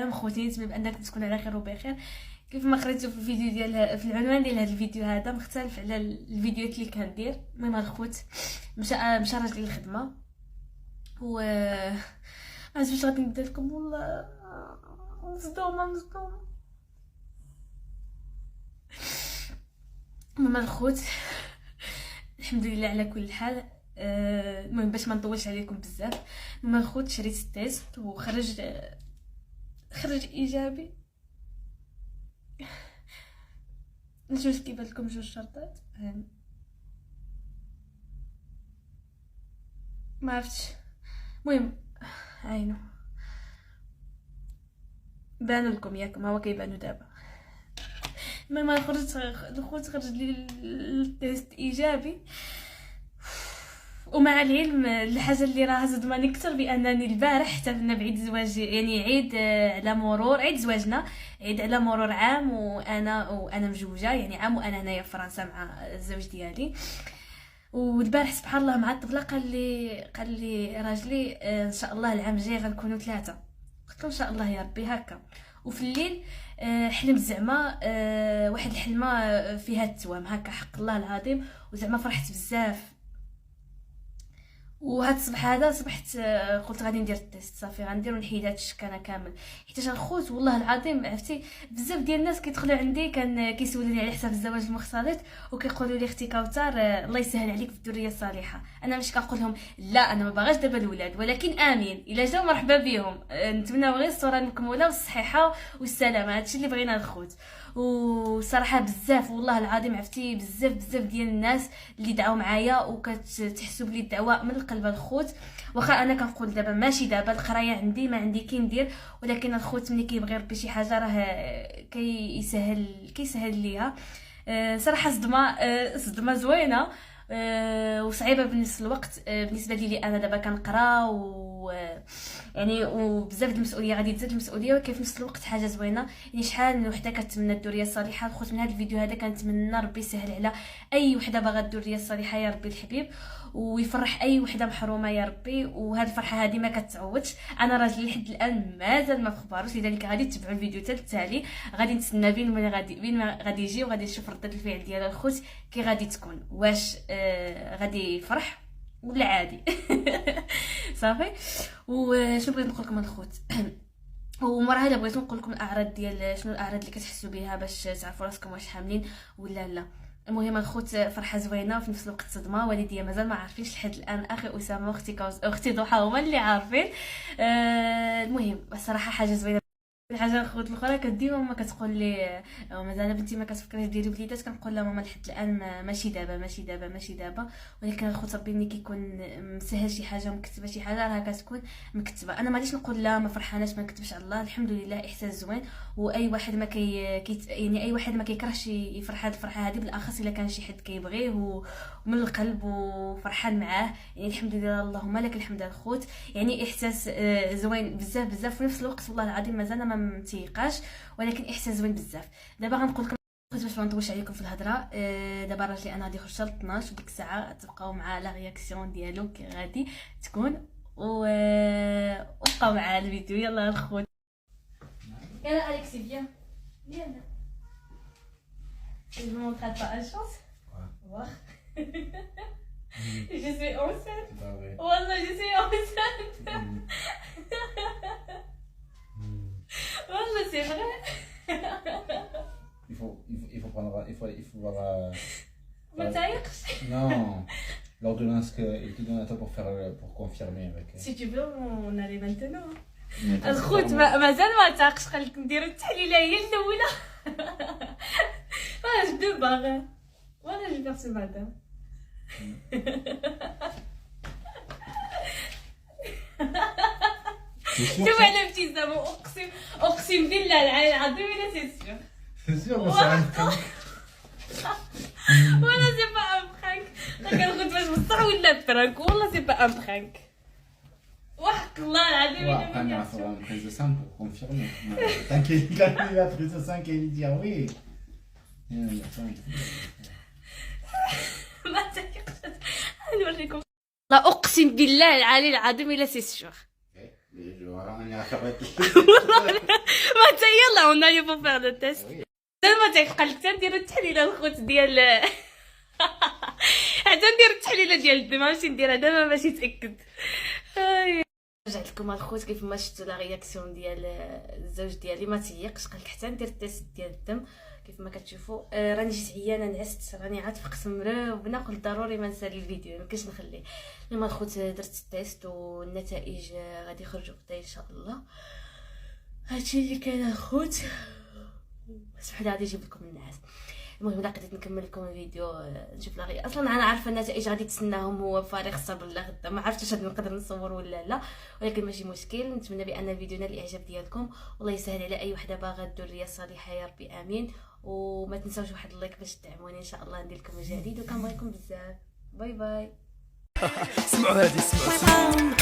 خوتي نتمنى بانك تكون على خير وبخير. كيف ما قريتوا في الفيديو ديال في العنوان ديال هذا الفيديو، هذا مختلف على الفيديوهات اللي كندير. المهم الخوت مشى راجل للخدمه و عرفت واش غادي ندير لكم. والله مصدومه. المهم الخوت الحمد لله على كل حال. المهم باش ما نطولش عليكم بزاف، المهم الخوت شريت التيست وخرج ايجابي. نشوف كيبان لكم جوج شرطات. ما عرفتش، المهم عينو بانوا لكم ياك، ما هو كيبانوا دابا. المهم الخوت خرج لي التيست ايجابي. ومع العلم الحاجه اللي راها صدماني اكثر بانني البارح احتفلنا بعيد زواج، يعني عيد على مرور عيد زواجنا، عيد على مرور عام، وانا مجوجه، يعني عام وانا هنايا في فرنسا مع الزوج ديالي. والبارح سبحان الله مع الطبله قال لي راجلي ان شاء الله العام الجاي غنكونوا 3. قلت له ان شاء الله يا ربي هكا. وفي الليل حلمت زعما واحد الحلمه فيها التوام هكا، حق الله العظيم، وزعما فرحت بزاف. وهاد الصباح هذا صبحت قلت غادي ندير التيست، صافي غندير ونحيد هاد الشك انا كامل. حيت الخوت والله العظيم عرفتي بزاف ديال الناس كيدخلوا عندي كيسولوني على حساب الزواج المختلط، وكيقولوا لي اختي كوثر الله يسهل عليك في الذريه الصالحه. انا مش كنقول لهم لا انا ما باغاش دابا الولاد، ولكن امين الا جاو مرحبا بهم. نتمنى غير الصوره المكموله والصحيحه والسلامه، هادشي اللي بغينا الخوت. وصراحه بزاف والله العظيم عرفتي بزاف ديال الناس اللي دعاو معايا، وكتحسوا بلي الدعوه من القلب الخوت. واخا انا كنقول دابا ماشي دابا القرايه عندي ما عندي كي ندير، ولكن الخوت ملي كيبغي ربي شي حاجه راه كيسهل ليها. صراحه صدمه زوينه وصعيبه بالنسبه الوقت. بالنسبه لي انا دابا كنقرا يعني وبزاف د المسؤوليه غادي تزاد المسؤوليه، ولكن في نفس الوقت حاجه زوينه. يعني شحال من وحده كتمنى الذريه الصالحه. الخوت من هذا الفيديو هذا كنتمنى ربي يسهل على اي وحده باغا الذريه الصالحه يا ربي الحبيب، ويفرح اي وحده محرومه يا ربي. وهذه الفرحه هذه ما كتعوضش. انا راجلي لحد الان مازال ما فخباروش، لذلك غادي تتبعوا الفيديو حتى التالي، غادي نتسنى بين ما غادي يجي، وغادي نشوف رده الفعل ديال الخوت كي غادي تكون، واش غادي يفرح ولا عادي. صافي. وشنو بغيت نقول لكم الخوت؟ ومره هذا بغيت نقول لكم الاعراض ديال شنو الاعراض اللي كتحسوا بها باش تعرفوا راسكم واش حاملين ولا لا. المهم الخوت فرحه زوينه وفي نفس الوقت صدمه. والديا مازال ما عارفينش لحد الان، اخي اسامه واختي ضحى هما اللي عارفين. المهم الصراحه حاجه زوينه. الحاجه الخوت الاخرى ديما ماما كتقول لي مازال بنتي ما كتفكريش ديري وليدات، كنقول لها ماما لحد الان ماشي دابا. ولكن الخوت ربي ملي كيكون مسهل شي حاجه ومكتبه شي حاجه راه كتكون مكتبه. انا ما غاديش نقول لا ما فرحاناش ما نكتبش على الله، الحمد لله احساس زوين. واي واحد ما يعني اي واحد ما كيكرهش يفرح هذه الفرحه هذه، بالاخص الا كان شي حد كيبغيه ومن القلب وفرحان معاه. يعني الحمد لله اللهم لك الحمد الخوت. يعني احساس زوين بزاف. في نفس الوقت والله العظيم مازال ما متيقاش، ولكن احساس زوين بزاف. دابا غنقول لكم باش ما نطولش عليكم في الهضره. دابا راجلي انا غادي يخرج ل 12 وديك الساعه تبقاو مع لا رياكسيون ديالو كي غادي تكون وبقاو مع الفيديو. يلا الخوت. يلا اليكسي بيان بيان. Je vous montre pas la chance. Ouais. Je suis enceinte. C'est pas vrai. Wallah, je suis enceinte. Wallah, c'est vrai. Il faut prendre. Il faut voir. ما تعيقش. Non. L'ordonnance qu'il te donne à toi pour confirmer avec. Si tu veux, on allait maintenant. الخوت مازال ما تعقش، خليك نديرو التحليله هي الاولى. وانا جو باغ وانا جو بيغ سو ماتان. شوف على ابتسامه، اقسم بالله العلي العظيم الا سي سيغ. C'est sûr, mais c'est un prank. ولا سي با ان برانك. كنخوت واش بصح ولا برانك. والله سي با ان برانك. وحق الله العظيم Ouais, après, il faudra une prise de sang pour confirmer. Tant qu'il a eu la prise de sang qu'il dit ah oui. ما تعيقش. نوريكم. لا اقسم بالله العلي العظيم الا سي سيغ. Les jours, on est à faire le test. ما حتى يلا on a eu pour faire le test. دابا تيبقى لك نديرو التحليله الخوت ديال حتى ندير التحليله ديال الدم ماشي نديرها دابا باش يتاكد. رجعت لكم الخوت كيف ما شفتوا لا رياكسيون ديال الزوج ديالي ما تيقش، قال لك حتى ندير التيست ديال الدم. كيف ما كتشوفوا راني جيت عيانه نعست، راني عاد فقت مريوبنا، قلت ضروري ما نسالي الفيديو مكنتش نخليه. المهم الخوت درت التيست والنتائج غادي يخرجوا غدا ان شاء الله. هادشي اللي كاين الخوت، اسمحوا لي غادي نجيب لكم النعاس. المهم الا قدرت نكمل لكم الفيديو نشوف لا اصلا انا عارفه النتائج غادي تسناهم، هو فارغ الصبر لغدا، ما عرفتش واش نقدر نصور ولا لا، ولكن ماشي مشكل. نتمنى بان الفيديو نال الاعجاب ديالكم، والله يسهل على اي وحده باغا الذريه الصالحه يا ربي امين. وما تنساوش واحد اللايك باش تدعموني ان شاء الله، ندير لكم جديد وكنبغيكم بزاف. باي باي. اسمعوا هذه، اسمعوا